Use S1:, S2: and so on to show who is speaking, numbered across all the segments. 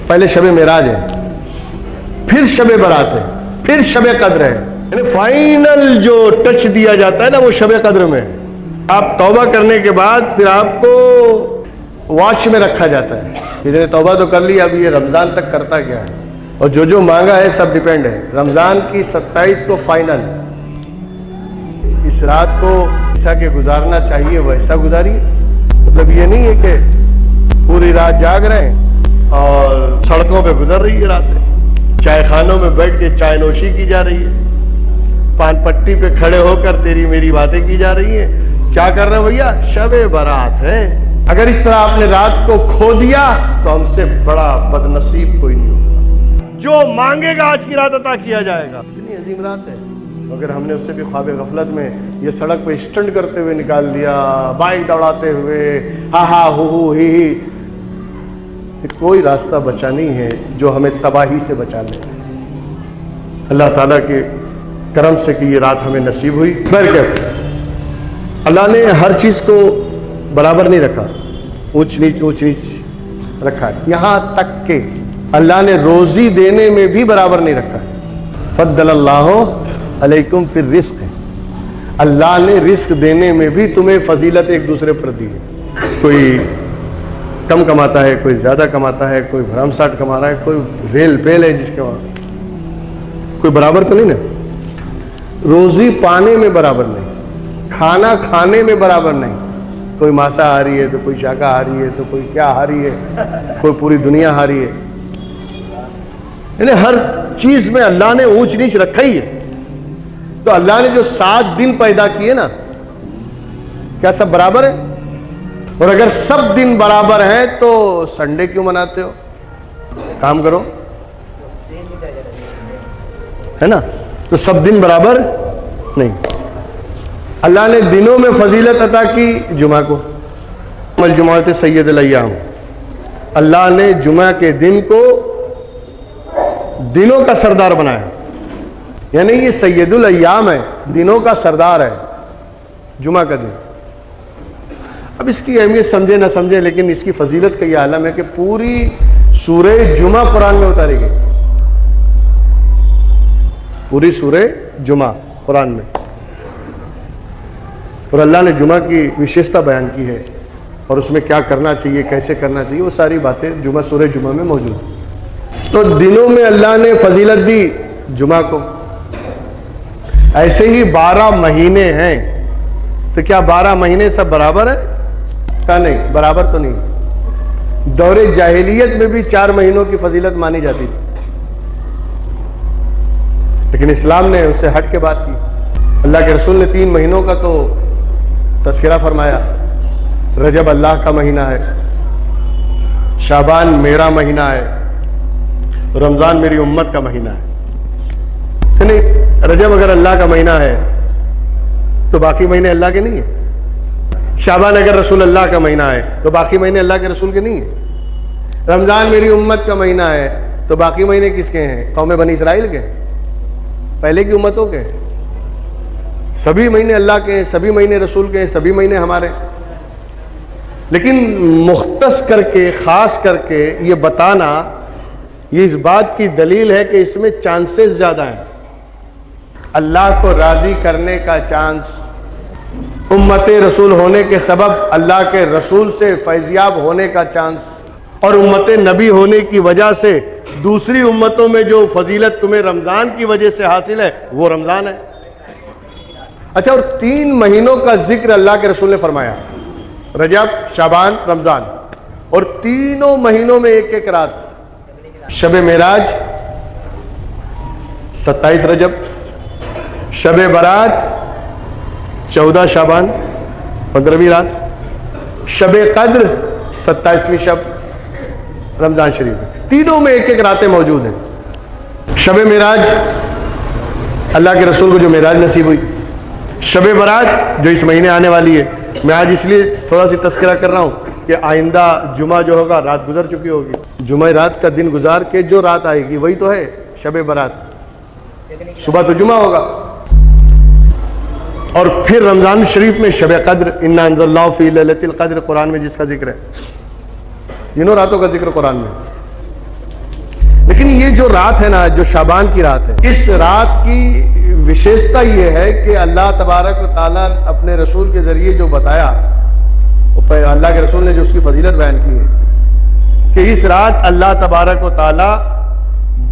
S1: پہلے شب معراج ہے، پھر شب برات ہے، پھر شب قدر ہے، یعنی فائنل جو ٹچ دیا جاتا ہے نا وہ شب قدر میں. آپ توبہ کرنے کے بعد پھر آپ کو واچ میں رکھا جاتا ہے کہ توبہ تو کر لی، اب یہ رمضان تک کرتا کیا ہے، اور جو مانگا ہے سب ڈیپینڈ ہے. رمضان کی 27 کو فائنل، اس رات کو جیسا کہ گزارنا چاہیے ویسا گزاریے. مطلب یہ نہیں ہے کہ پوری رات جاگ رہے ہیں اور سڑکوں پہ گزر رہی ہے رات، چائے خانوں میں بیٹھ کے چائے نوشی کی جا رہی ہے، پان پٹی پہ کھڑے ہو کر تیری میری باتیں کی جا رہی ہیں. کیا کر رہے ہیں بھیا؟ شب برات ہے. اگر اس طرح آپ نے رات کو کھو دیا تو ہم سے بڑا بد نصیب کوئی نہیں ہوگا. جو مانگے گا آج کی رات عطا کیا جائے گا. اتنی عظیم رات ہے، اگر ہم نے اس سے بھی خواب غفلت میں یہ سڑک پہ اسٹنٹ کرتے ہوئے نکال دیا، بائک دوڑاتے ہوئے ہا ہا ہو ہی، کوئی راستہ بچا نہیں ہے جو ہمیں تباہی سے بچا لے. اللہ تعالیٰ کے کرم سے کہ یہ رات ہمیں نصیب ہوئی. اللہ نے ہر چیز کو برابر نہیں رکھا، اونچ نیچ رکھا ہے. یہاں تک کہ اللہ نے روزی دینے میں بھی برابر نہیں رکھا. فضل اللہ علیکم فی الرزق، اللہ نے رزق دینے میں بھی تمہیں فضیلت ایک دوسرے پر دی ہے. کوئی کم کماتا ہے، کوئی زیادہ کماتا ہے، کوئی بھرم ساٹ کما رہا ہے، کوئی ریل پیل ہے جس کے وہاں، کوئی برابر تو نہیں نا. روزی پانے میں برابر نہیں، کھانا کھانے میں برابر نہیں. کوئی ماساہاری ہے تو کوئی شاکاہاری ہے تو کوئی کیا ہاری ہے، کوئی پوری دنیا ہاری ہے. یعنی ہر چیز میں اللہ نے اونچ نیچ رکھا ہی ہے. تو اللہ نے جو 7 دن پیدا کیے نا، کیا سب برابر ہے؟ اور اگر سب دن برابر ہیں تو سنڈے کیوں مناتے ہو؟ کام کرو، ہے نا. تو سب دن برابر نہیں. اللہ نے دنوں میں فضیلت عطا کی جمعہ کو، الجمعۃ سید الایام. اللہ نے جمعہ کے دن کو دنوں کا سردار بنایا، یعنی یہ سید الایام ہے، دنوں کا سردار ہے جمعہ کا دن. اب اس کی اہمیت سمجھے نہ سمجھے، لیکن اس کی فضیلت کا یہ عالم ہے کہ پوری سورہ جمعہ قرآن میں اتاری گئی. پوری سورہ جمعہ قرآن میں، اور اللہ نے جمعہ کی وشیشتا بیان کی ہے اور اس میں کیا کرنا چاہیے، کیسے کرنا چاہیے، وہ ساری باتیں سورہ جمعہ میں موجود ہیں. تو دنوں میں اللہ نے فضیلت دی جمعہ کو. ایسے ہی 12 مہینے ہیں، تو کیا 12 مہینے سب برابر ہیں؟ کہا نہیں، برابر تو نہیں. دور جاہلیت میں بھی 4 مہینوں کی فضیلت مانی جاتی تھی، لیکن اسلام نے اس سے ہٹ کے بات کی. اللہ کے رسول نے 3 مہینوں کا تو تذکرہ فرمایا. رجب اللہ کا مہینہ ہے، شعبان میرا مہینہ ہے، رمضان میری امت کا مہینہ ہے. نہیں، رجب اگر اللہ کا مہینہ ہے تو باقی مہینے اللہ کے نہیں ہیں. شعبان اگر رسول اللہ کا مہینہ ہے تو باقی مہینے اللہ کے رسول کے نہیں ہیں. رمضان میری امت کا مہینہ ہے تو باقی مہینے کس کے ہیں؟ قوم بنی اسرائیل کے، پہلے کی امتوں کے. سبھی مہینے اللہ کے ہیں، سبھی مہینے رسول کے ہیں، سبھی مہینے ہمارے. لیکن مختص کر کے، خاص کر کے یہ بتانا، یہ اس بات کی دلیل ہے کہ اس میں چانسز زیادہ ہیں. اللہ کو راضی کرنے کا چانس، امت رسول ہونے کے سبب اللہ کے رسول سے فیضیاب ہونے کا چانس، اور امت نبی ہونے کی وجہ سے دوسری امتوں میں جو فضیلت تمہیں رمضان کی وجہ سے حاصل ہے وہ رمضان ہے. اچھا، اور 3 مہینوں کا ذکر اللہ کے رسول نے فرمایا، رجب، شعبان، رمضان، اور تینوں مہینوں میں ایک ایک رات. شب معراج 27 رجب، شب برات 14 شعبان 15ویں رات، شب قدر 27ویں شب رمضان شریف. تینوں میں ایک ایک راتیں موجود ہیں. شب معراج اللہ کے رسول کو جو معراج نصیب ہوئی، شب برات جو اس مہینے آنے والی ہے. میں آج اس لیے تھوڑا سی تذکرہ کر رہا ہوں کہ آئندہ جمعہ جو ہوگا رات گزر چکی ہوگی. جمعہ رات کا دن گزار کے جو رات آئے گی وہی تو ہے شب برات. صبح تو جمعہ ہوگا. اور پھر رمضان شریف میں شب قدر، انا انزلناہ فی لیلۃ القدر، قرآن میں جس کا ذکر ہے، تینوں راتوں کا ذکر قرآن میں. لیکن یہ جو رات ہے نا، جو شعبان کی رات ہے، اس رات کی وشیشتا یہ ہے کہ اللہ تبارک و تعالیٰ اپنے رسول کے ذریعے جو بتایا، اللہ کے رسول نے جو اس کی فضیلت بیان کی ہے کہ اس رات اللہ تبارک و تعالیٰ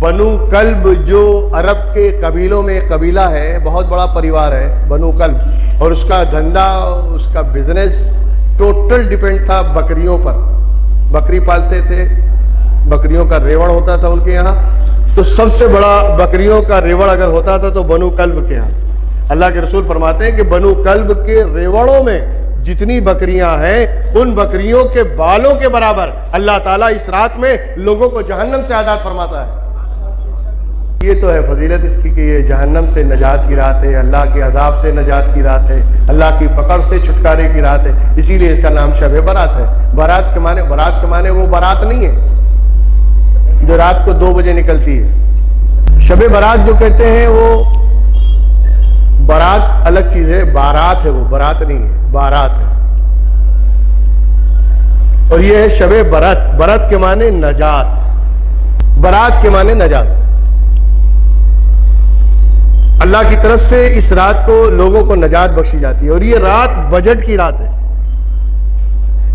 S1: بنو کلب جو عرب کے قبیلوں میں قبیلہ ہے، بہت بڑا پریوار ہے بنو کلب، اور اس کا دھندا، اس کا بزنس ٹوٹل ڈیپینڈ تھا بکریوں پر. بکری پالتے تھے، بکریوں کا ریوڑ ہوتا تھا ان کے یہاں. تو سب سے بڑا بکریوں کا ریوڑ اگر ہوتا تھا تو بنو کلب کے یہاں. اللہ کے رسول فرماتے ہیں کہ بنو کلب کے ریوڑوں میں جتنی بکریاں ہیں ان بکریوں کے بالوں کے برابر اللہ تعالیٰ اس رات میں لوگوں کو جہنم سے آزاد فرماتا ہے. یہ تو ہے فضیلت اس کی کہ یہ جہنم سے نجات کی رات ہے، اللہ کے عذاب سے نجات کی رات ہے، اللہ کی پکڑ سے چھٹکارے کی رات ہے. اسی لیے اس کا نام شب برات ہے. برات کے معنی وہ برات نہیں ہے جو رات کو 2 بجے نکلتی ہے. شب برات جو کہتے ہیں وہ برات الگ چیز ہے، بارات ہے، وہ برات نہیں ہے، بارات ہے. اور یہ ہے شب برات. برات کے معنی نجات، برات کے معنی نجات. اللہ کی طرف سے اس رات کو لوگوں کو نجات بخشی جاتی ہے. اور یہ رات بجٹ کی رات ہے.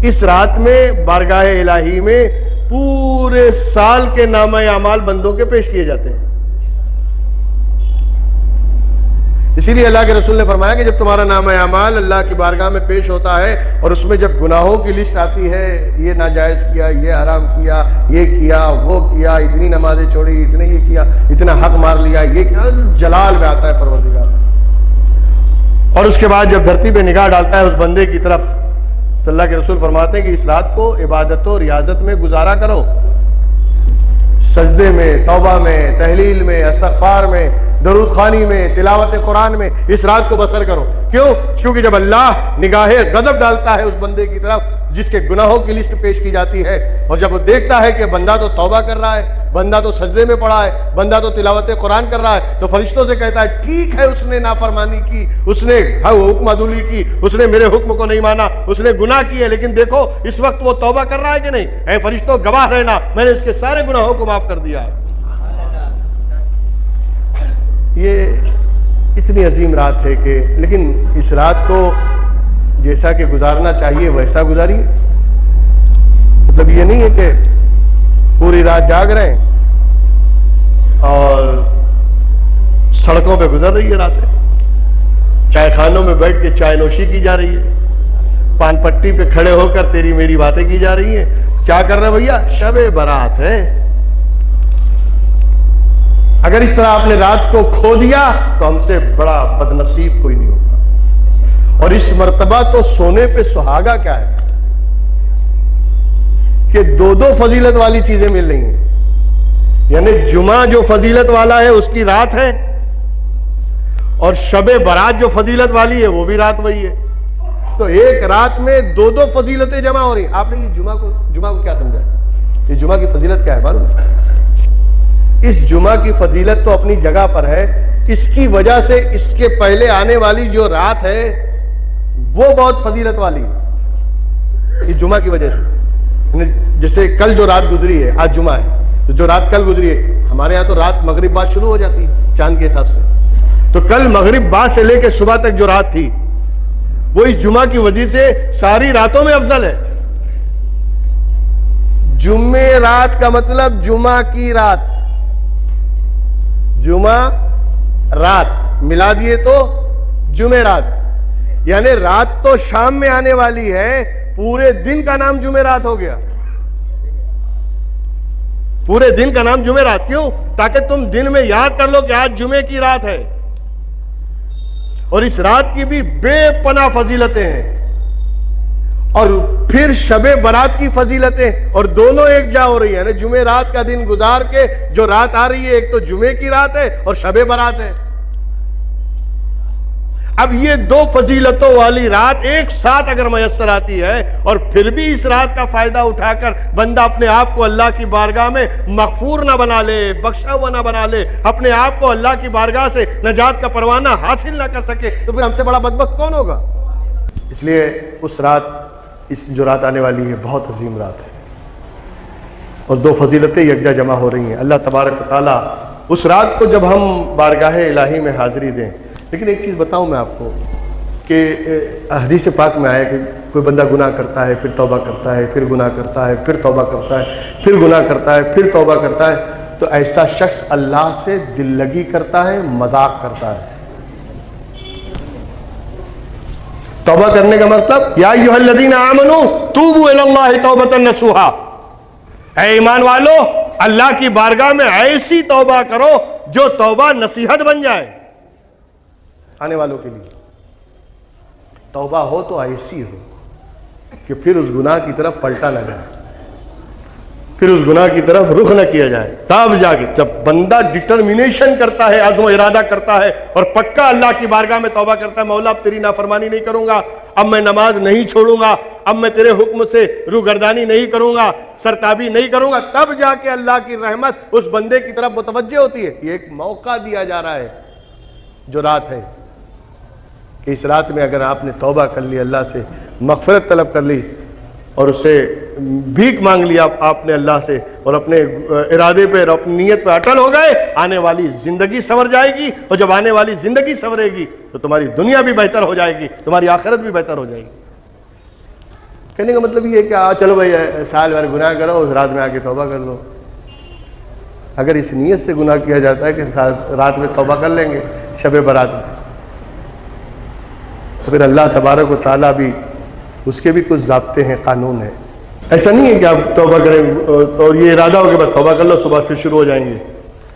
S1: اس رات میں بارگاہ الہی میں پورے سال کے نامہ اعمال بندوں کے پیش کیے جاتے ہیں. اسی لیے اللہ کے رسول نے فرمایا کہ جب تمہارا نامہ اعمال اللہ کی بارگاہ میں پیش ہوتا ہے اور اس میں جب گناہوں کی لسٹ آتی ہے، یہ ناجائز کیا، یہ حرام کیا، یہ کیا، وہ کیا، اتنی نمازیں چھوڑی، اتنے یہ کیا، اتنا حق مار لیا، یہ کیا، جلال میں آتا ہے پروردگار. اور اس کے بعد جب دھرتی پہ نگاہ ڈالتا ہے اس بندے کی طرف تو اللہ کے رسول فرماتے ہیں کہ اس رات کو عبادت و ریاضت میں گزارا کرو، سجدے میں، توبہ میں، تحلیل میں، استغفار میں، درود خوانی میں، تلاوت قرآن میں اس رات کو بسر کرو. کیونکہ جب اللہ نگاہ غضب ڈالتا ہے اس بندے کی طرف جس کے گناہوں کی لسٹ پیش کی جاتی ہے، اور جب وہ دیکھتا ہے کہ بندہ تو توبہ کر رہا ہے، بندہ تو سجدے میں پڑا ہے، بندہ تو تلاوت قرآن کر رہا ہے، تو فرشتوں سے کہتا ہے ٹھیک ہے اس نے نافرمانی کی، اس نے حکم عدولی کی، اس نے میرے حکم کو نہیں مانا، اس نے گناہ کیے، لیکن دیکھو اس وقت وہ توبہ کر رہا ہے کہ نہیں. اے فرشتوں گواہ رہنا، میں نے اس کے سارے گناہوں کو معاف کر دیا ہے. یہ اتنی عظیم رات ہے کہ لیکن اس رات کو جیسا کہ گزارنا چاہیے ویسا گزاریے. مطلب یہ نہیں ہے کہ پوری رات جاگ رہے ہیں اور سڑکوں پہ گزر رہی ہے راتیں، چائے خانوں میں بیٹھ کے چائے نوشی کی جا رہی ہے، پان پٹی پہ کھڑے ہو کر تیری میری باتیں کی جا رہی ہیں. کیا کر رہے بھیا؟ شب برات ہے. اگر اس طرح آپ نے رات کو کھو دیا تو ہم سے بڑا بدنصیب کوئی نہیں ہوگا. اور اس مرتبہ تو سونے پہ سہاگا کیا ہے کہ 2 فضیلت والی چیزیں مل رہی ہیں. یعنی جمعہ جو فضیلت والا ہے اس کی رات ہے، اور شب برات جو فضیلت والی ہے وہ بھی رات وہی ہے. تو ایک رات میں 2 فضیلتیں جمع ہو رہی ہیں. آپ نے یہ جمعہ کو کیا سمجھا؟ یہ جمعہ کی فضیلت کیا ہے معلوم ہے؟ اس جمعہ کی فضیلت تو اپنی جگہ پر ہے، اس کی وجہ سے اس کے پہلے آنے والی جو رات ہے وہ بہت فضیلت والی ہے اس جمعہ کی وجہ سے. جیسے کل جو رات گزری ہے، آج جمعہ ہے، تو جو رات کل گزری ہے، ہمارے ہاں تو رات مغرب بعد شروع ہو جاتی ہے چاند کے حساب سے، تو کل مغرب بعد سے لے کے صبح تک جو رات تھی وہ اس جمعہ کی وجہ سے ساری راتوں میں افضل ہے. جمعہ رات کا مطلب جمعہ کی رات، جمعہ رات ملا دیے تو جمعرات، یعنی رات تو شام میں آنے والی ہے، پورے دن کا نام جمعرات ہو گیا. پورے دن کا نام جمعرات کیوں؟ تاکہ تم دن میں یاد کر لو کہ آج جمعے کی رات ہے. اور اس رات کی بھی بے پناہ فضیلتیں ہیں، اور پھر شب برات کی فضیلتیں، اور دونوں ایک جا ہو رہی ہیں. جمعہ رات کا دن گزار کے جو رات آ رہی ہے، ایک تو جمعے کی رات ہے اور شب برات ہے. اب یہ 2 فضیلتوں والی رات ایک ساتھ اگر میسر آتی ہے، اور پھر بھی اس رات کا فائدہ اٹھا کر بندہ اپنے آپ کو اللہ کی بارگاہ میں مغفور نہ بنا لے، بخشا ہوا نہ بنا لے، اپنے آپ کو اللہ کی بارگاہ سے نجات کا پروانہ حاصل نہ کر سکے، تو پھر ہم سے بڑا بدبخت کون ہوگا؟ اس لیے اس رات، اس جو رات آنے والی ہے بہت عظیم رات ہے. اور دو فضیلتیں یکجا جمع ہو رہی ہیں. اللہ تبارک و تعالیٰ اس رات کو جب ہم بارگاہ الہی میں حاضری دیں. لیکن ایک چیز بتاؤں میں آپ کو کہ حدیث پاک میں آیا کہ کوئی بندہ گناہ کرتا ہے پھر توبہ کرتا ہے, پھر گناہ کرتا ہے پھر توبہ کرتا ہے, پھر گناہ کرتا ہے پھر توبہ کرتا ہے, تو ایسا شخص اللہ سے دل لگی کرتا ہے, مذاق کرتا ہے. توبہ کرنے کا مطلب یا ایھا الذین آمنوا توبوا الی اللہ توبۃ نصوحا, اے ایمان والو اللہ کی بارگاہ میں ایسی توبہ کرو جو توبہ نصیحت بن جائے آنے والوں کے لیے. توبہ ہو تو ایسی ہو کہ پھر اس گناہ کی طرف پلٹا نہ جائے, پھر اس گناہ کی طرف رخ نہ کیا جائے. تب جا کے جب بندہ ڈٹرمنیشن کرتا ہے, عزم و ارادہ کرتا ہے اور پکا اللہ کی بارگاہ میں توبہ کرتا ہے, مولا اب تیری نافرمانی نہیں کروں گا, اب میں نماز نہیں چھوڑوں گا, اب میں تیرے حکم سے روگردانی نہیں کروں گا, سرتابی نہیں کروں گا, تب جا کے اللہ کی رحمت اس بندے کی طرف متوجہ ہوتی ہے. یہ ایک موقع دیا جا رہا ہے جو رات ہے کہ اس رات میں اگر آپ نے توبہ کر لی, اللہ سے مغفرت طلب کر لی اور اس سے بھیک مانگ لیا آپ نے اللہ سے, اور اپنے ارادے پہ اور اپنی نیت پہ اٹل ہو گئے, آنے والی زندگی سنور جائے گی. اور جب آنے والی زندگی سنورے گی تو تمہاری دنیا بھی بہتر ہو جائے گی, تمہاری آخرت بھی بہتر ہو جائے گی. کہنے کا مطلب یہ ہے کہ چلو بھائی سال بھر گناہ کرو, اس رات میں آ کے توبہ کر لو. اگر اس نیت سے گناہ کیا جاتا ہے کہ رات میں توبہ کر لیں گے شب برات میں, تو پھر اللہ تبارک و تعالیٰ بھی اس کے بھی کچھ ضابطے ہیں, قانون ہے. ایسا نہیں ہے کہ آپ توبہ کریں اور یہ ارادہ ہو کہ بس توبہ کر لو صبح پھر شروع ہو جائیں گے.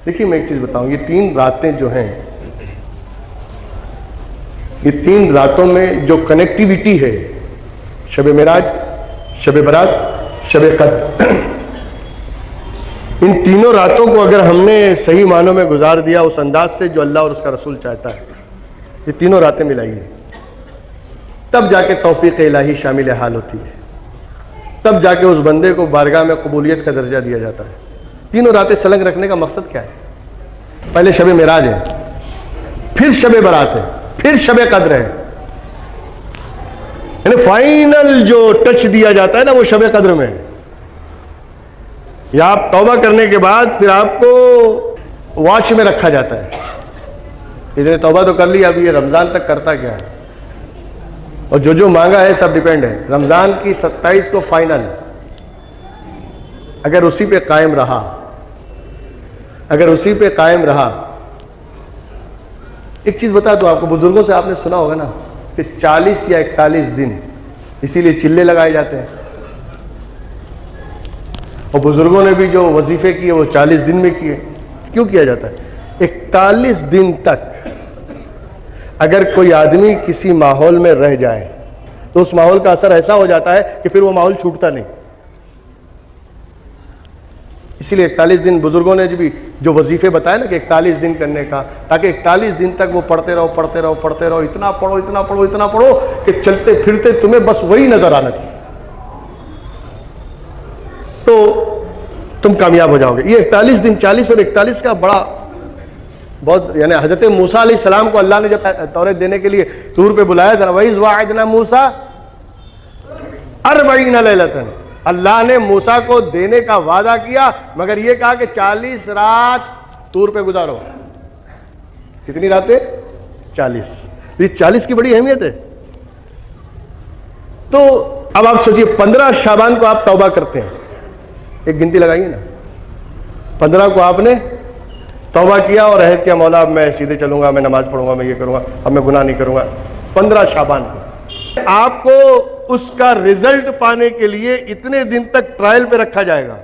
S1: دیکھیے میں ایک چیز بتاؤں, یہ 3 راتیں جو ہیں, یہ 3 راتوں میں جو کنیکٹیویٹی ہے, شب معراج, شب برات, شب قدر, ان تینوں راتوں کو اگر ہم نے صحیح معنوں میں گزار دیا اس انداز سے جو اللہ اور اس کا رسول چاہتا ہے, یہ تینوں راتیں ملائیے, تب جا کے توفیق الہی شامل حال ہوتی ہے, تب جا کے اس بندے کو بارگاہ میں قبولیت کا درجہ دیا جاتا ہے. تینوں راتیں سلنگ رکھنے کا مقصد کیا ہے؟ پہلے شب معراج ہے, پھر شب برات ہے, پھر شب قدر ہے. یعنی فائنل جو ٹچ دیا جاتا ہے نا وہ شب قدر میں. یا آپ توبہ کرنے کے بعد پھر آپ کو واچ میں رکھا جاتا ہے, اتنے توبہ تو کر لی, اب یہ رمضان تک کرتا کیا ہے, اور جو مانگا ہے سب ڈیپینڈ ہے. رمضان کی 27 کو فائنل, اگر اسی پہ قائم رہا, اگر اسی پہ قائم رہا. ایک چیز بتا دو آپ کو, بزرگوں سے آپ نے سنا ہوگا نا کہ 40 یا 41 دن, اسی لیے چلے لگائے جاتے ہیں, اور بزرگوں نے بھی جو وظیفے کیے وہ 40 دن میں کیے. کیوں کیا جاتا ہے؟ 41 دن تک اگر کوئی آدمی کسی ماحول میں رہ جائے تو اس ماحول کا اثر ایسا ہو جاتا ہے کہ پھر وہ ماحول چھوٹتا نہیں. اسی لیے 41 دن بزرگوں نے بھی جو وظیفے بتائے نا کہ 41 دن کرنے کا, تاکہ 41 دن تک وہ پڑھتے رہو پڑھتے رہو پڑھتے رہو, اتنا پڑھو اتنا پڑھو اتنا پڑھو کہ چلتے پھرتے تمہیں بس وہی نظر آنا چاہیے, تو تم کامیاب ہو جاؤ گے. یہ 41 دن, 40 اور 41 کا بڑا بہت, یعنی حضرت موسیٰ علیہ السلام کو اللہ نے جب توریت دینے کے لیے طور پہ بلایا تھا, وَإِذْ وَعَدْنَا مُوسَىٰ 40 لَيْلَةً, اللہ نے موسیٰ کو دینے کا وعدہ کیا, مگر یہ کہا کہ 40 رات طور پہ گزارو. کتنی راتیں؟ 40. یہ 40 کی بڑی اہمیت ہے. تو اب آپ سوچئے 15 شعبان کو آپ توبہ کرتے ہیں, ایک گنتی لگائیے نا, 15 کو آپ نے توبہ کیا اور عہد کیا, مولا اب میں سیدھے چلوں گا, میں نماز پڑھوں گا, میں یہ کروں گا, اب میں گناہ نہیں کروں گا. 15 شعبان کو آپ کو اس کا رزلٹ پانے کے لیے اتنے دن تک ٹرائل پہ رکھا جائے گا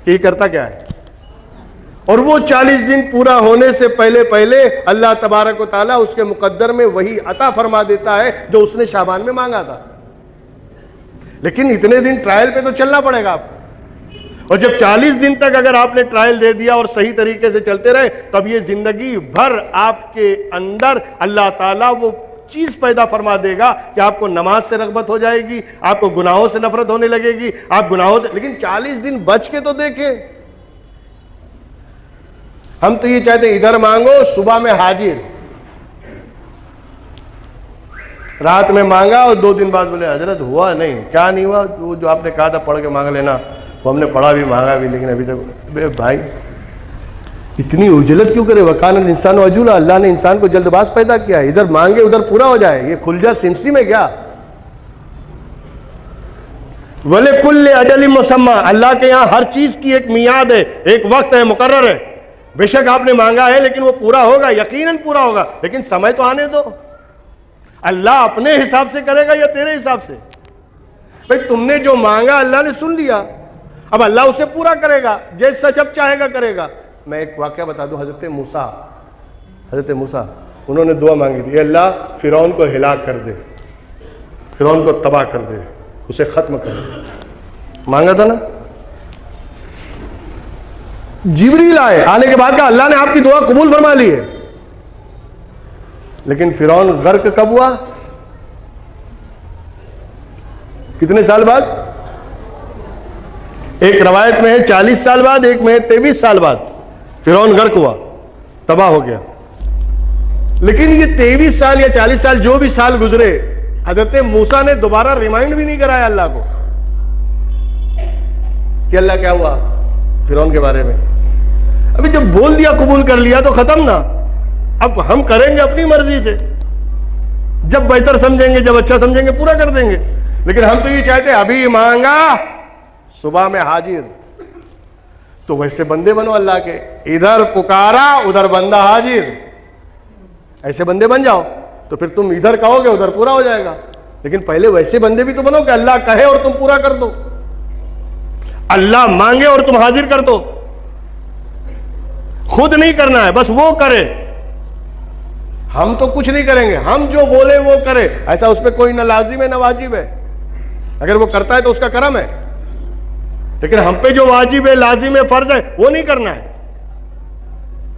S1: کہ یہ کرتا کیا ہے, اور وہ 40 دن پورا ہونے سے پہلے اللہ تبارک و تعالیٰ اس کے مقدر میں وہی عطا فرما دیتا ہے جو اس نے شعبان میں مانگا تھا. لیکن اتنے دن ٹرائل پہ تو چلنا پڑے گا آپ کو, اور جب 40 دن تک اگر آپ نے ٹرائل دے دیا اور صحیح طریقے سے چلتے رہے, تب یہ زندگی بھر آپ کے اندر اللہ تعالیٰ وہ چیز پیدا فرما دے گا کہ آپ کو نماز سے رغبت ہو جائے گی, آپ کو گناہوں سے نفرت ہونے لگے گی, آپ گناہوں سے. لیکن 40 دن بچ کے تو دیکھیں, ہم تو یہ چاہتے ہیں ادھر مانگو صبح میں حاضر, رات میں مانگا اور 2 دن بعد بولے حضرت ہوا نہیں. کیا نہیں ہوا؟ وہ جو آپ نے کہا تھا پڑھ کے مانگ لینا وہ ہم نے پڑھا بھی مانگا بھی لیکن ابھی تک. بھائی اتنی عجلت کیوں کرے؟ وکان الانسان عجولا. اللہ نے انسان کو جلد باز پیدا کیا ہے. ادھر مانگے ادھر پورا ہو جائے. یہ کھل سمسی میں کیا؟ وَلِكُلِّ أَجَلٍ مُّسَمًّى. اللہ کے یہاں ہر چیز کی ایک میعاد ہے, ایک وقت ہے, مقرر ہے. بے شک آپ نے مانگا ہے لیکن وہ پورا ہوگا, یقیناً پورا ہوگا, لیکن سمے تو آنے دو. اللہ اپنے حساب سے کرے گا یا تیرے حساب سے؟ بھئی تم نے جو مانگا اللہ نے سن لیا, اب اللہ اسے پورا کرے گا, جیسا جب چاہے گا کرے گا. میں ایک واقعہ بتا دوں. حضرت موسیٰ انہوں نے دعا مانگی تھی, اے اللہ فرعون کو ہلاک کر دے, فرعون کو تباہ کر دے, اسے ختم کر دے. مانگا تھا نا. جبریل آنے کے بعد کہا اللہ نے آپ کی دعا قبول فرما لی ہے. لیکن فرعون غرق کب ہوا؟ کتنے سال بعد؟ ایک روایت میں ہے 40 سال بعد, ایک میں ہے 23 سال بعد فرعون غرق ہوا, تباہ ہو گیا. لیکن یہ 23 سال یا 40 سال جو بھی سال گزرے, حضرت موسیٰ نے دوبارہ ریمائنڈ بھی نہیں کرایا اللہ کو کہ اللہ کیا ہوا فرعون کے بارے میں. ابھی جب بول دیا قبول کر لیا تو ختم نا. اب ہم کریں گے اپنی مرضی سے, جب بہتر سمجھیں گے, جب اچھا سمجھیں گے پورا کر دیں گے. لیکن ہم تو یہ چاہتے ہیں ابھی مانگا صبح میں حاضر. تو ویسے بندے بنو اللہ کے, ادھر پکارا ادھر بندہ حاضر, ایسے بندے بن جاؤ تو پھر تم ادھر کہو گے ادھر پورا ہو جائے گا. لیکن پہلے ویسے بندے بھی تو بنو کہ اللہ کہے اور تم پورا کر دو, اللہ مانگے اور تم حاضر کر دو. خود نہیں کرنا ہے, بس وہ کرے. ہم تو کچھ نہیں کریں گے, ہم جو بولے وہ کرے. ایسا اس پہ کوئی نہ لازم ہے نہ واجب ہے. اگر وہ کرتا ہے تو اس کا کرم ہے, لیکن ہم پہ جو واجب ہے, لازم ہے, فرض ہے, وہ نہیں کرنا ہے.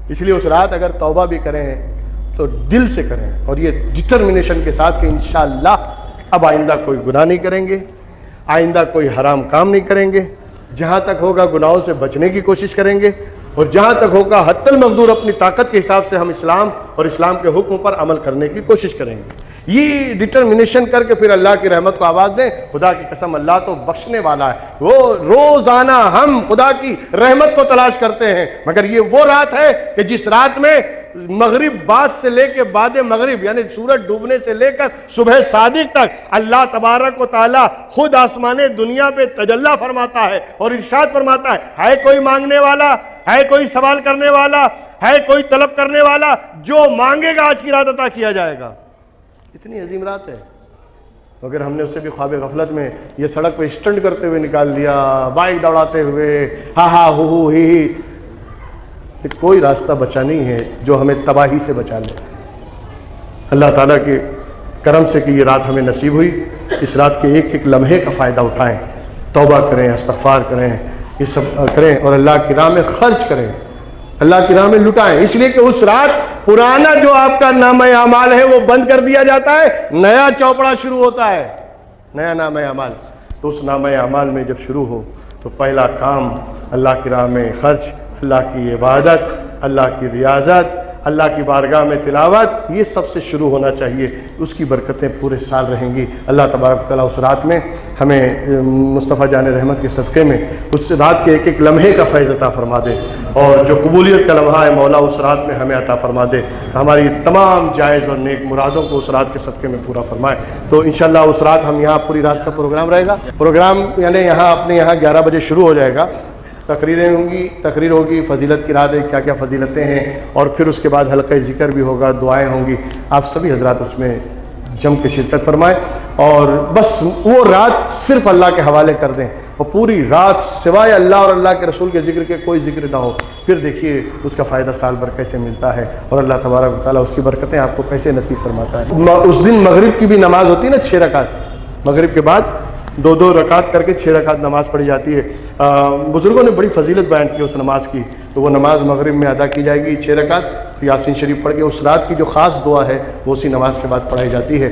S1: اس لیے اس رات اگر توبہ بھی کریں تو دل سے کریں, اور یہ ڈٹرمنیشن کے ساتھ کہ انشاءاللہ اب آئندہ کوئی گناہ نہیں کریں گے, آئندہ کوئی حرام کام نہیں کریں گے, جہاں تک ہوگا گناہوں سے بچنے کی کوشش کریں گے, اور جہاں تک ہوگا حتی المقدور اپنی طاقت کے حساب سے ہم اسلام اور اسلام کے حکم پر عمل کرنے کی کوشش کریں گے. یہ ڈٹرمنیشن کر کے پھر اللہ کی رحمت کو آواز دیں. خدا کی قسم اللہ تو بخشنے والا ہے. وہ روزانہ ہم خدا کی رحمت کو تلاش کرتے ہیں, مگر یہ وہ رات ہے کہ جس رات میں مغرب بعد سے لے کے بعد مغرب یعنی سورج ڈوبنے سے لے کر صبح صادق تک اللہ تبارک و تعالی خود آسمان دنیا پہ تجلی فرماتا ہے اور ارشاد فرماتا ہے کوئی مانگنے والا, ہے کوئی سوال کرنے والا, ہے کوئی طلب کرنے والا, جو مانگے گا آج کی رات عطا کیا جائے گا. اتنی عظیم رات ہے, مگر ہم نے اسے بھی خواب غفلت میں یہ سڑک پہ اسٹنٹ کرتے ہوئے نکال دیا, بائک دوڑاتے ہوئے, ہا ہا ہو ہی. کوئی راستہ بچا نہیں ہے جو ہمیں تباہی سے بچا لے. اللہ تعالیٰ کے کرم سے کہ یہ رات ہمیں نصیب ہوئی, اس رات کے ایک ایک لمحے کا فائدہ اٹھائیں, توبہ کریں, استغفار کریں, یہ سب کریں اور اللہ کی راہ میں خرچ کریں, اللہ کی راہ میں لٹائیں. اس لیے کہ اس رات پرانا جو آپ کا نامہ اعمال ہے وہ بند کر دیا جاتا ہے, نیا چوپڑا شروع ہوتا ہے, نیا نامہ اعمال. تو اس نامہ اعمال میں جب شروع ہو تو پہلا کام اللہ کی راہ میں خرچ, اللہ کی عبادت, اللہ کی ریاضت, اللہ کی بارگاہ میں تلاوت, یہ سب سے شروع ہونا چاہیے. اس کی برکتیں پورے سال رہیں گی. اللہ تبارک و تعالیٰ اس رات میں ہمیں مصطفیٰ جان رحمت کے صدقے میں اس رات کے ایک ایک لمحے کا فیض عطا فرما دے, اور جو قبولیت کا لمحہ ہے مولا اس رات میں ہمیں عطا فرما دے. ہماری تمام جائز اور نیک مرادوں کو اس رات کے صدقے میں پورا فرمائے. تو انشاءاللہ اس رات ہم یہاں پوری رات کا پروگرام رہے گا. پروگرام یعنی یہاں اپنے یہاں 11 بجے شروع ہو جائے گا, تقریریں ہوں گی, تقریر ہوگی, فضیلت کی رات ہے, کیا کیا فضیلتیں ہیں, اور پھر اس کے بعد حلقہ ذکر بھی ہوگا, دعائیں ہوں گی. آپ سبھی حضرات اس میں جم کے شرکت فرمائیں, اور بس وہ رات صرف اللہ کے حوالے کر دیں, اور پوری رات سوائے اللہ اور اللہ کے رسول کے ذکر کے کوئی ذکر نہ ہو. پھر دیکھیے اس کا فائدہ سال بھر کیسے ملتا ہے, اور اللہ تبارک و تعالیٰ اس کی برکتیں آپ کو کیسے نصیب فرماتا ہے. اس دن مغرب کی بھی نماز ہوتی ہے نا, 6 رکعت, مغرب کے بعد 2 رکعت کر کے 6 رکعت نماز پڑھی جاتی ہے. بزرگوں نے بڑی فضیلت بیان کی اس نماز کی, تو وہ نماز مغرب میں ادا کی جائے گی 6 رکعت, یاسین شریف پڑھ کے. اس رات کی جو خاص دعا ہے وہ اسی نماز کے بعد پڑھائی جاتی ہے.